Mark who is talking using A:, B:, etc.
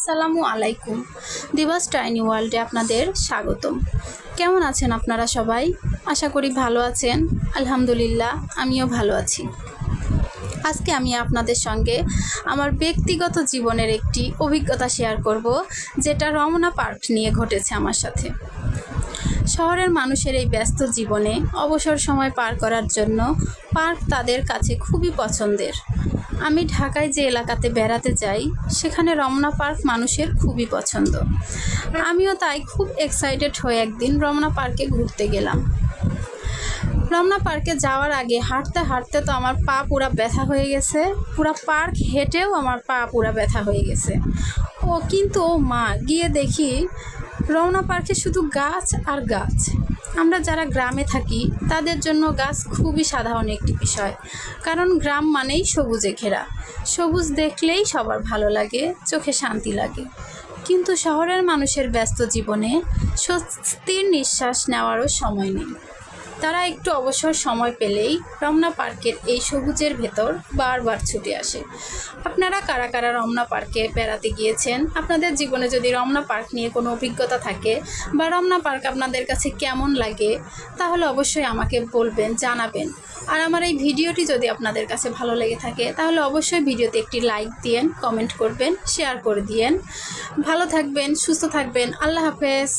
A: আসসালামু আলাইকুম। দিবাস টাইনি ওয়ার্ল্ডে আপনাদের স্বাগতম। কেমন আছেন আপনারা সবাই? আশা করি ভালো আছেন। আলহামদুলিল্লাহ, আমিও ভালো আছি। আজকে আমি আপনাদের সঙ্গে আমার ব্যক্তিগত জীবনের একটি অভিজ্ঞতা শেয়ার করব, যেটা রমনা পার্ক নিয়ে ঘটেছে আমার সাথে। শহরের মানুষের এই ব্যস্ত জীবনে অবসর সময় পার করার জন্য পার্ক তাদের কাছে খুবই পছন্দের। আমি ঢাকায় যে এলাকাতে বেড়াতে যাই, সেখানে রমনা পার্ক মানুষের খুবই পছন্দ। আমিও তাই খুব এক্সাইটেড হয়ে একদিন রমনা পার্কে ঘুরতে গেলাম। রমনা পার্কে যাওয়ার আগে হাঁটতে হাঁটতে তো আমার পা পুরা ব্যথা হয়ে গেছে। পুরা পার্ক হেঁটেও আমার পা পুরা ব্যথা হয়ে গেছে। কিন্তু মা, গিয়ে দেখি রমনা পার্কে শুধু গাছ আর গাছ। আমরা যারা গ্রামে থাকি তাদের জন্য গাছ খুবই সাধারণ একটি বিষয়, কারণ গ্রাম মানেই সবুজে ঘেরা। সবুজ দেখলেই সবার ভালো লাগে, চোখে শান্তি লাগে। কিন্তু শহরের মানুষের ব্যস্ত জীবনে স্বস্তির নিঃশ্বাস নেওয়ারও সময় নেই। তারা একটু অবসর সময় পেলেই রমনা পার্কের এই সবুজের ভেতর বারবার ছুটে আসে। আপনারা কারা কারা রমনা পার্কে বেড়াতে গিয়েছেন? আপনাদের জীবনে যদি রমনা পার্ক নিয়ে কোনো অভিজ্ঞতা থাকে বা রমনা পার্ক আপনাদের কাছে কেমন লাগে, তাহলে অবশ্যই আমাকে বলবেন, জানাবেন। আর আমার এই ভিডিওটি যদি আপনাদের কাছে ভালো লেগে থাকে, তাহলে অবশ্যই ভিডিওতে একটি লাইক দিয়েন, কমেন্ট করবেন, শেয়ার করে দিয়েন। ভালো থাকবেন, সুস্থ থাকবেন। আল্লাহ হাফেজ।